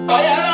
ಪಯಣ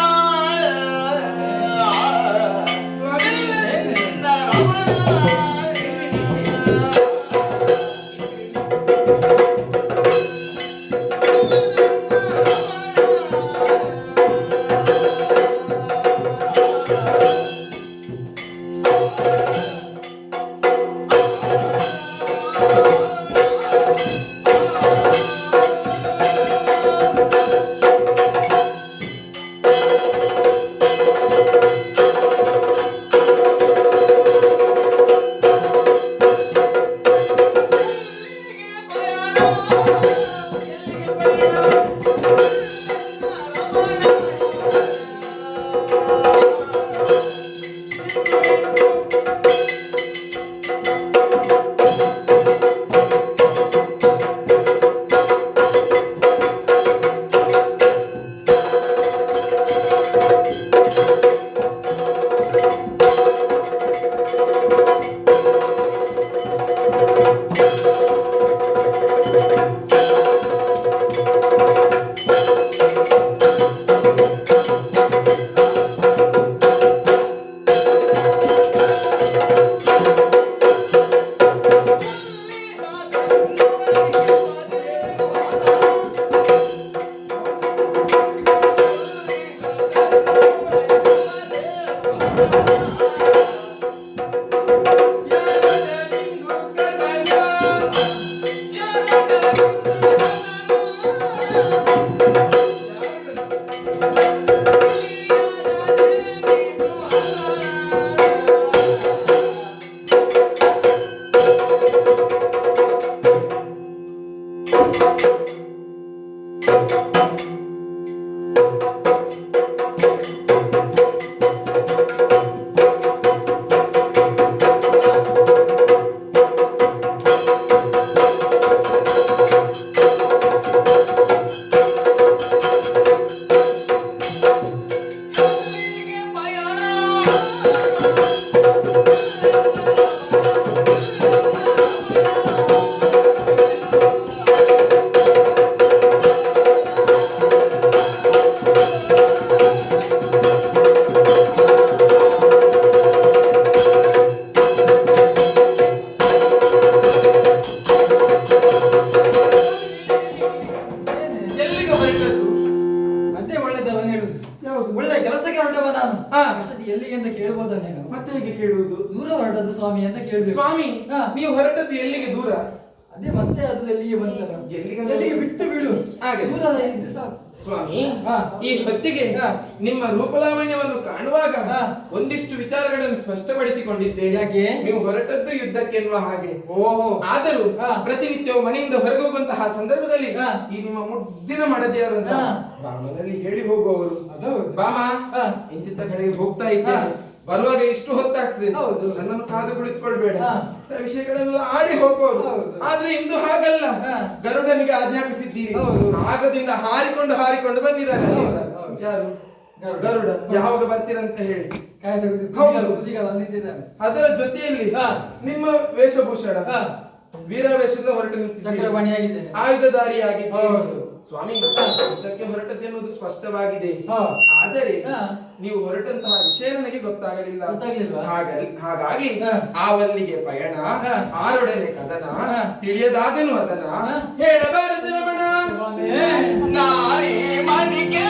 ಒಳ್ಳೆ ಕೆಲಸಕ್ಕೆ ಹೊರಟವ ನಾನು. ಎಲ್ಲಿಗೆ ಅಂತ ಕೇಳ್ಬೋದ ನೀನು? ಮತ್ತೆ ಹೇಗೆ ಕೇಳುವುದು? ದೂರ ಹೊರಟದ್ದು ಸ್ವಾಮಿ ಅಂತ ಕೇಳ್ಬೇಕು. ಸ್ವಾಮಿ ನೀವು ಹೊರಟದ್ದು ಎಲ್ಲಿಗೆ ದೂರ? ಅದೇ ಮತ್ತೆ ಅದು ಎಲ್ಲಿಗೆ ಬಂತಲ್ಲ, ಎಲ್ಲಿಗೆ ಬಿಟ್ಟು ಬಿಡು ಹಾಗೆ ದೂರ ಇದ್ರೆ ಸಾಕು. ಸ್ವಾಮಿ ಈ ಹೊತ್ತಿಗೆ ನಿಮ್ಮ ರೂಪಲಾವಣ್ಯವನ್ನು ಕಾಣುವಾಗ ಒಂದಿಷ್ಟು ವಿಚಾರಗಳನ್ನು ಸ್ಪಷ್ಟಪಡಿಸಿಕೊಂಡಿದ್ದೇನೆ. ಯಾಕೆ? ನೀವು ಹೊರಟದ್ದು ಯುದ್ಧಕ್ಕೆ ಎನ್ನುವ ಹಾಗೆ. ಓಹೋ. ಆದರೂ ಪ್ರತಿನಿತ್ಯವೂ ಮನೆಯಿಂದ ಹೊರಗೋಗುವಂತಹ ಸಂದರ್ಭದಲ್ಲಿ ಈ ನಿಮ್ಮ ಮುದ್ದಿನ ಮಡದಿಯಾದಂತಹ ರಾಮನಲ್ಲಿ ಹೇಳಿ ಹೋಗುವವರು, ರಾಮ ಇಂತಿಂತ ಕಡೆಗೆ ಹೋಗ್ತಾ ಇದ್ದೇನೆ, ಬರುವಾಗ ಇಷ್ಟು ಹೊತ್ತಾಗ್ತದೆ, ನನ್ನನ್ನು ಕಾದು ಕುಳಿತುಕೊಳ್ಬೇಡ, ವಿಷಯಗಳೆಲ್ಲ ಆಡಿ ಹೋಗೋರು. ಆದ್ರೆ ಇಂದು ಹಾಗಲ್ಲ, ಗರುಡನಿಗೆ ಆಜ್ಞಾಪಿಸಿದ್ದೀರಿ, ಆಗದಿಂದ ಹಾರಿಕೊಂಡು ಹಾರಿಕೊಂಡು ಬಂದಿದ್ದಾನೆ. ಯಾರು? ಗರುಡ. ಯಾವಾಗ ಬರ್ತೀರಂತ ಹೇಳಿ. ಅದರ ಜೊತೆಯಲ್ಲಿ ನಿಮ್ಮ ವೇಷಭೂಷಣ ವೀರಾವೇಶದ ಹೊರಟು ಚಕ್ರಪಾಣಿಯಾಗಿದ್ದೇನೆ, ಆಯುಧಧಾರಿಯಾಗಿದ್ದೇನೆ. ಸ್ವಾಮಿ ಯುದ್ಧಕ್ಕೆ ಹೊರಟದ್ದೆನ್ನುವುದು ಸ್ಪಷ್ಟವಾಗಿದೆ. ಆದರೆ ನೀವು ಹೊರಟಂತಹ ವಿಷಯ ನನಗೆ ಗೊತ್ತಾಗಲಿಲ್ಲ. ಹಾಗಾಗಿ ಆವಲ್ಲಿಗೆ ಪಯಣ, ಆರೊಡನೆ ಕದನ, ತಿಳಿಯದಾದನು ಅದನ ಹೇಳಬಾರದು ರಮಣ. ನಾರಿ ಮಣಿಗೆ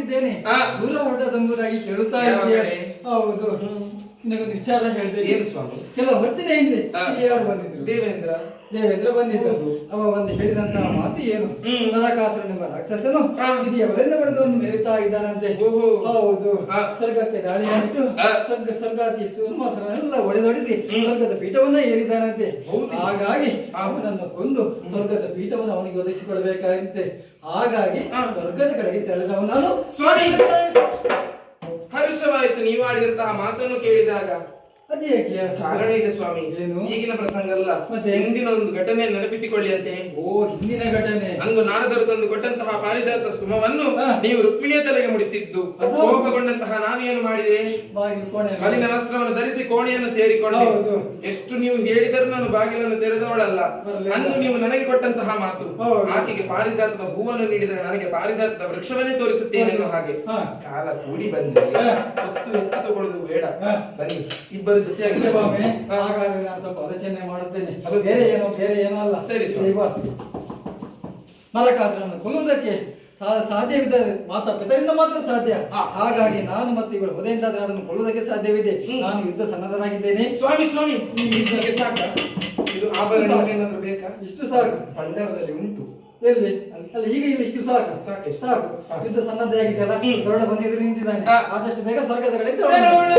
ಹೊರಟಿದ್ದೇನೆ ಹಾ. ದೂರ ಹೊರಟದೆಂಬುದಾಗಿ ಕೇಳುತ್ತಾ ಯಾವ ಇದೆಯಾ? ಕಡೆ? ಹೌದು ನಿನಗೊಂದು ವಿಚಾರ ಹೇಳ್ಬೇಕು. ಏನು ಸ್ವಾಮಿ? ಕೆಲವು ಹೊತ್ತಿನ ಹಿಂದೆ ಹಾ. ಇಲ್ಲಿ ಯಾರು ಬಂದಿದ್ರು? ದೇವೇಂದ್ರ. ದೇವೇಂದ್ರ ಬಂದಿದ್ದ. ಹೌದು. ಅವ ಒಂದು ಹೇಳಿದಂತಹ ಮಾತು ಏನು? ನರಕಾಸುರನೆಂಬ ರಾಕ್ಷಸನು ಹಾ. ಇದು ಎವರಿಂದ ಬಡದವನ್ನು ಮೆರೆಯುತ್ತಾ ಇದ್ದಾನಂತೆ. ಓಹೋ. ಹೌದು. ಹಾ. ಸ್ವರ್ಗಕ್ಕೆ ದಾಳಿ ಹಾಕಿಟ್ಟು ಹಾ. ಸ್ವರ್ಗಾತಿ ಸುರ್ಮಾಸರನ್ನೆಲ್ಲ ಒಡೆದೊಡಿಸಿ ಸ್ವರ್ಗದ ಪೀಠವನ್ನ ಏರಿದ್ದಾನಂತೆ. ಹೌದು. ಹಾಗಾಗಿ ಹಾ. ಅವನನ್ನು ಕೊಂದು ಸ್ವರ್ಗದ ಪೀಠವನ್ನು ಅವನಿಗೆ ಒದಗಿಸಿಕೊಳ್ಬೇಕಾಗಿತ್ತೆ. ಹಾಗಾಗಿ ಹಾ. ಸ್ವರ್ಗದ ಕಡೆಗೆ ತೆರಳಿದವ ನಾನು. ಸ್ವಾಮಿ, ಹರ್ಷವಾಯಿತು ನೀವು ಆಡಿದಂತಹ ಮಾತನ್ನು ಕೇಳಿದಾಗ. ಅದೇಕೆ? ಕಾರಣ ಇದೆ ಸ್ವಾಮಿ. ಏನು? ಈಗಿನ ಪ್ರಸಂಗ ಅಲ್ಲ, ಮತ್ತೆ? ಹಿಂದಿನ ಒಂದು ಘಟನೆ ನೆನಪಿಸಿಕೊಳ್ಳಿ ಅಂತೆ. ಓ, ಹಿಂದಿನ ಘಟನೆ. ಅಂದು ನಾರದರು ತಂದು ಕೊಟ್ಟಂತಹ ಪಾರಿಜಾತ ಸುಮವನ್ನು ಹಾ. ನೀವು ರುಕ್ಮಿಣಿಯ ತಲೆಗೆ ಮುಡಿಸಿದ್ದು. ಅದು? ಕೋಪಗೊಂಡಂತಹ ನಾನು ಏನು ಮಾಡಿದೆ? ಬಾಗಿಲು ಕೋಣೆ ಮಲಿನ ವಸ್ತ್ರವನ್ನು ಧರಿಸಿ ಕೋಣೆಯನ್ನು ಸೇರಿಕೊಂಡೆ. ಹೌದು. ಎಷ್ಟು ನೀವು ಹೇಳಿದರೂ ನಾನು ಬಾಗಿಲನ್ನು ತೆರೆದವಳಲ್ಲ. ಬರಲಿಲ್ಲ. ಅಂದು ನೀವು ನನಗೆ ಕೊಟ್ಟಂತಹ ಮಾತು, ಹೌದು. ಆಕೆಗೆ ಪಾರಿಜಾತದ ಹೂವನ್ನು ನೀಡಿದರೆ ನನಗೆ ಪಾರಿಜಾತದ ವೃಕ್ಷವನ್ನೇ ತೋರಿಸುತ್ತೇನೆ ಅನ್ನೋ ಹಾಗೆ. ಹಾ. ಕಾಲ ಕೂಡಿ ಬಂದ್ರೆ ಹಾ. ಹೊತ್ತು ಹೆಚ್ಚು ತಗೊಳ್ಳೋದು ಬೇಡ. ಹಾ. ಬನ್ನಿ ಇಬ್ಬರು ಜೊತೆಯಾಗಿ ಸತ್ಯಭಾಮೆ, ಹಾ. ಹಾಗಾದ್ರೆ ನಾನು ಸ್ವಲ್ಪ ಆಲೋಚನೆ ಮಾಡುತ್ತೇನೆ. ಹೌದು. ಬೇರೆ ಏನೋ ಅಲ್ಲ. ಸರಿ ಸ್ವಾಮಿ. ನರಕಾಸುರನ್ನು ಕೊಲ್ಲುವುದಕ್ಕೆ ಸಾಧ್ಯವಿದ್ದರೆ ಮಾತ್ರ ಪಿತರಿಂದ ಮಾತ್ರ ಸಾಧ್ಯ. ಹಾಗಾಗಿ ನಾನು ಮತ್ತೆ ಇವಳು ಹೊದೆಯಿಂದಾದ್ರೆ ಅದನ್ನು ಕೊಲ್ಲುವುದಕ್ಕೆ ಸಾಧ್ಯವಿದೆ. ನಾನು ಯುದ್ಧ ಸನ್ನದ್ಧನಾಗಿದ್ದೇನೆ. ಸ್ವಾಮಿ ಸ್ವಾಮಿ ಹೀಗೆ ಸಾಕ? ಇದು ಆಭರಣ ಏನಾದ್ರೂ ಬೇಕಾ? ಇಷ್ಟು ಸಾಕು. ಭಂಡಾರದಲ್ಲಿ ಉಂಟು. ಎಲ್ಲಿ ಅಲ್ಲ, ಈಗ ಇಲ್ಲಿ ಇಷ್ಟು ಸಾಕು. ಸಾಕು. ಸಾಕು. ಯುದ್ಧ ಸನ್ನದ್ಧ ಆಗಿದೆಯಲ್ಲ, ಹೊರಡ ಬಂದಿದ್ದು ನಿಂತಿದ್ದಾನೆ. ಹಾ. ಆದಷ್ಟು ಬೇಗ ಸ್ವರ್ಗದ ಕಡೆ ತೆರಳೋಣ.